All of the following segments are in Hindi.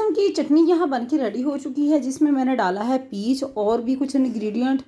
लहसुन की चटनी यहाँ बन के रेडी हो चुकी है, जिसमें मैंने डाला है पीच और भी कुछ इंग्रेडिएंट।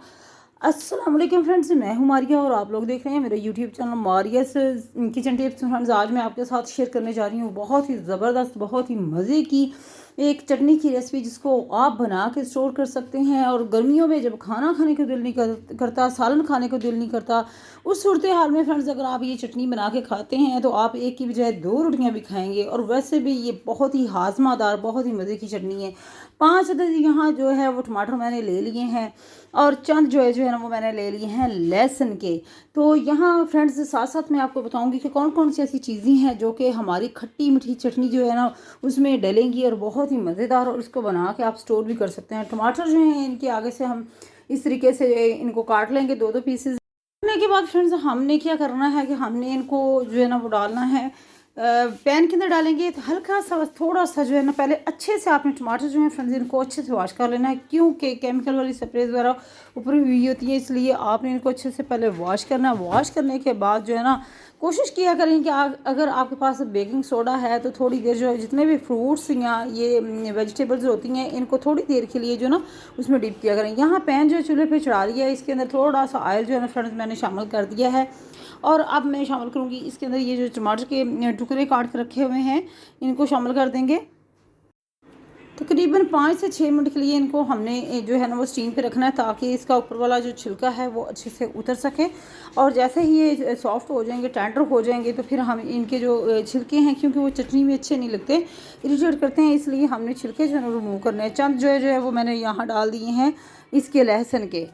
अस्सलाम वालेकुम फ्रेंड्स, मैं हूँ मारिया और आप लोग देख रहे हैं मेरा YouTube channel Maria's kitchen tips. Friends, आज मैं आपके साथ शेयर करने जा रही हूँ बहुत ही ज़बरदस्त, बहुत ही मज़े की एक चटनी की रेसिपी, जिसको आप बना के स्टोर कर सकते हैं। और गर्मियों में जब खाना खाने को दिल नहीं करता, सालन खाने को दिल नहीं करता, उस सूरत हाल में फ्रेंड्स अगर आप ये चटनी बना के खाते हैं तो आप एक की बजाय 2 रोटियां भी खाएंगे। और वैसे भी ये बहुत ही हाजमादार, बहुत ही मज़े की चटनी है। 5 अदद यहाँ जो है वो टमाटर मैंने ले लिए हैं और चंद जो है ना वो मैंने ले लिए हैं लहसुन के। तो यहाँ फ्रेंड्स साथ साथ मैं आपको बताऊंगी कि कौन कौन सी ऐसी चीज़ें हैं जो कि हमारी खट्टी मीठी चटनी जो है ना उसमें डलेंगी और बहुत ही मज़ेदार, और इसको बना के आप स्टोर भी कर सकते हैं। टमाटर जो हैं इनके आगे से हम इस तरीके से इनको काट लेंगे 2-2 पीसेज। करने के बाद फ्रेंड्स हमने क्या करना है कि हमने इनको जो है ना वो डालना है पैन के अंदर डालेंगे। तो हल्का सा थोड़ा सा जो है ना पहले अच्छे से आपने टमाटर जो है फ्रेंड्स इनको अच्छे से वॉश कर लेना है, क्योंकि केमिकल वाली स्प्रेज वगैरह ऊपर हुई होती है, इसलिए आपने इनको अच्छे से पहले वॉश करना है। वॉश करने के बाद जो है ना कोशिश किया करें कि अगर आपके पास बेकिंग सोडा है तो थोड़ी देर जो है जितने भी फ्रूट्स या ये वेजिटेबल्स होती हैं इनको थोड़ी देर के लिए जो ना उसमें डिप किया करें। यहाँ पैन जो चूल्हे पे चढ़ा लिया है, इसके अंदर थोड़ा सा ऑयल जो है ना फ्रेंड्स मैंने शामिल कर दिया है। और अब मैं शामिल करूँगी इसके अंदर ये जो टमाटर के टुकड़े काट के रखे हुए हैं इनको शामिल कर देंगे। तकरीबन 5 से 6 मिनट के लिए इनको हमने जो है ना वो स्टीम पे रखना है, ताकि इसका ऊपर वाला जो छिलका है वो अच्छे से उतर सके। और जैसे ही ये सॉफ्ट हो जाएंगे, टेंडर हो जाएंगे, तो फिर हम इनके जो छिलके हैं, क्योंकि वो चटनी में अच्छे नहीं लगते, इरिटेट करते हैं, इसलिए हमने छिलके जो है ना रिमूव करने हैं। चंद जो है वो मैंने यहाँ डाल दिए हैं इसके लहसुन के।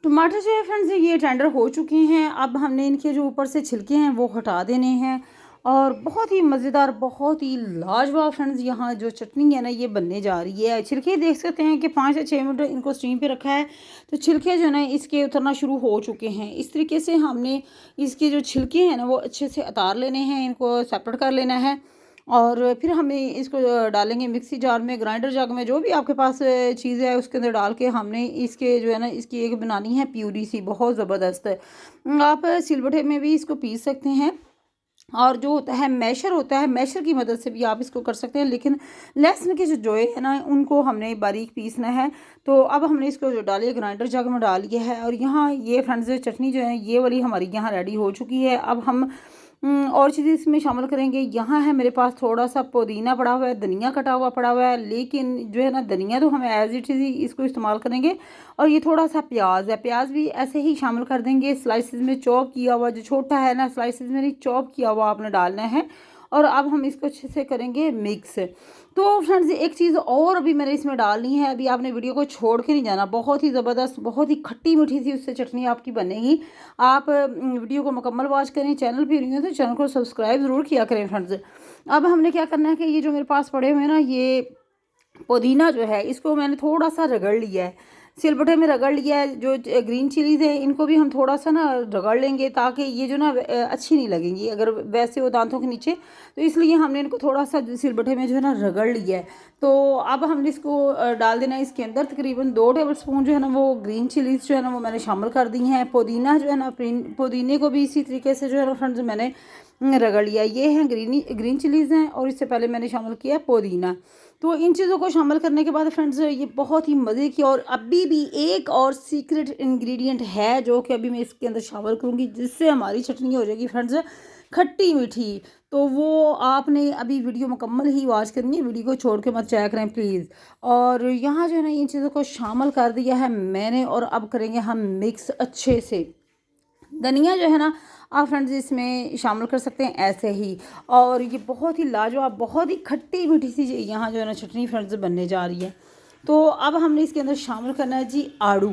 टमाटर जो है फ्रेंड्स ये टेंडर हो चुके हैं। अब हमने इनके जो ऊपर से छिलके हैं वो हटा देने हैं। और बहुत ही मज़ेदार, बहुत ही लाजवाब फ्रेंड्स यहाँ जो चटनी है ना ये बनने जा रही है। छिलके देख सकते हैं कि 5 से 6 मिनट इनको स्टीम पे रखा है, तो छिलके जो है ना इसके उतरना शुरू हो चुके हैं। इस तरीके से हमने इसके जो छिलके हैं ना वो अच्छे से उतार लेने हैं, इनको सेपरेट कर लेना है। और फिर हमें इसको डालेंगे मिक्सी जार में, ग्राइंडर जग में, जो भी आपके पास चीज़ है उसके अंदर डाल के हमने इसके जो है ना इसकी एक बनानी है प्यूरी सी, बहुत ज़बरदस्त है। आप सिलबट्टे में भी इसको पीस सकते हैं, और जो होता है मैशर होता है, मैशर की मदद से भी आप इसको कर सकते हैं, लेकिन लहसुन के जो जोए हैं ना उनको हमने बारीक पीसना है। तो अब हमने इसको जो डालिए ग्राइंडर जग में डाल दिया है, और यहाँ ये फ्रेंड्स चटनी जो है ये वाली हमारी यहाँ रेडी हो चुकी है। अब हम और चीज़ें इसमें शामिल करेंगे। यहाँ है मेरे पास थोड़ा सा पुदीना पड़ा हुआ है, धनिया कटा हुआ पड़ा हुआ है, लेकिन जो है ना धनिया तो हमें एज इट इज़ ही इसको इस्तेमाल करेंगे। और ये थोड़ा सा प्याज है, प्याज भी ऐसे ही शामिल कर देंगे, स्लाइसिस में चॉप किया हुआ, जो छोटा है ना स्लाइसिस में नहीं चॉप किया हुआ आपने डालना है। और अब हम इसको अच्छे से करेंगे मिक्स। तो फ्रेंड्स एक चीज़ और अभी मैंने इसमें डालनी है, अभी आपने वीडियो को छोड़ के नहीं जाना, बहुत ही ज़बरदस्त, बहुत ही खट्टी मीठी सी उससे चटनी आपकी बनेगी। आप वीडियो को मुकम्मल वॉच करें। चैनल पर नहीं हो तो चैनल को सब्सक्राइब ज़रूर किया करें फ्रेंड्स। अब हमने क्या करना है कि ये जो मेरे पास पड़े हुए हैं ना ये पुदीना जो है इसको मैंने थोड़ा सा रगड़ लिया है, सिलबट्टे में रगड़ लिया है। जो ग्रीन चिलीज़ है इनको भी हम थोड़ा सा ना रगड़ लेंगे, ताकि ये जो ना अच्छी नहीं लगेंगी अगर वैसे वो दांतों के नीचे, तो इसलिए हमने इनको थोड़ा सा सिलबट्टे में जो है ना रगड़ लिया है। तो अब हमने इसको डाल देना है इसके अंदर। तकरीबन 2 टेबल स्पून जो है ना वो ग्रीन चिलीज़ जो है ना वो मैंने शामिल कर दी हैं। पुदीना जो है ना पुदीने को भी इसी तरीके से जो है ना फ्रेंड्स मैंने रगड़ लिया। ये हैं ग्रीन चिलीज़ हैं, और इससे पहले मैंने शामिल किया पुदीना। तो इन चीज़ों को शामिल करने के बाद फ्रेंड्स ये बहुत ही मज़े की, और अभी भी एक और सीक्रेट इंग्रेडिएंट है जो कि अभी मैं इसके अंदर शामिल करूँगी, जिससे हमारी चटनी हो जाएगी फ्रेंड्स खट्टी मीठी। तो वो आपने अभी वीडियो मुकम्मल ही वॉच करनी है, वीडियो को छोड़ के मत जाया करें प्लीज़। और यहाँ जो है ना इन चीज़ों को शामिल कर दिया है मैंने, और अब करेंगे हम मिक्स अच्छे से। धनिया जो है ना आप फ्रेंड्स इसमें शामिल कर सकते हैं ऐसे ही। और ये बहुत ही लाजवाब, बहुत ही खट्टी मीठी सी यहाँ जो है ना चटनी फ्रेंड्स बनने जा रही है। तो अब हमने इसके अंदर शामिल करना है जी आड़ू।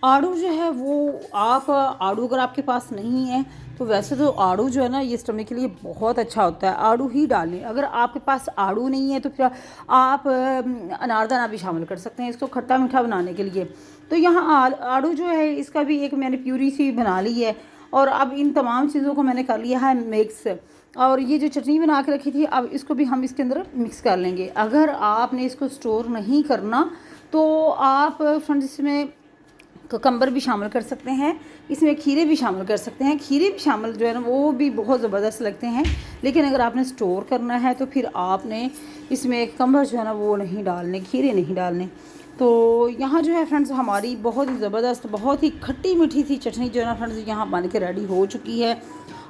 आड़ू जो है वो आप आड़ू अगर आपके पास नहीं है तो वैसे तो आड़ू जो है ना ये स्टमक के लिए बहुत अच्छा होता है, आड़ू ही डालें। अगर आपके पास आड़ू नहीं है तो फिर आप अनारदाना भी शामिल कर सकते हैं इसको खट्टा मीठा बनाने के लिए। तो यहाँ आड़ू जो है इसका भी एक मैंने प्यूरी सी बना ली है और अब इन तमाम चीज़ों को मैंने कर लिया है मिक्स। और ये जो चटनी बना के रखी थी अब इसको भी हम इसके अंदर मिक्स कर लेंगे। अगर आपने इसको स्टोर नहीं करना तो आप फ्रेंड्स इसमें ककम्बर भी शामिल कर सकते हैं, इसमें खीरे भी शामिल कर सकते हैं। खीरे भी शामिल जो है ना वो भी बहुत ज़बरदस्त लगते हैं, लेकिन अगर आपने स्टोर करना है तो फिर आपने इसमें ककम्बर जो है ना वो नहीं डालने, खीरे नहीं डालने। तो यहाँ जो है फ्रेंड्स हमारी बहुत ही ज़बरदस्त, बहुत ही खट्टी मीठी सी चटनी जो है ना फ्रेंड्स यहाँ बन के रेडी हो चुकी है।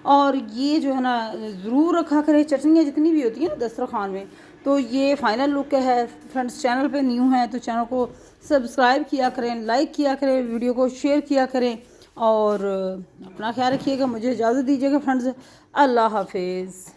और ये जो है ना ज़रूर रखा करें, चटनियाँ जितनी भी होती हैं ना दस्तरखान में। तो ये फ़ाइनल लुक है फ्रेंड्स। चैनल पे न्यू हैं तो चैनल को सब्सक्राइब किया करें, लाइक किया करें, वीडियो को शेयर किया करें और अपना ख्याल रखिएगा। मुझे इजाज़त दीजिएगा फ्रेंड्स। अल्लाह हाफिज़।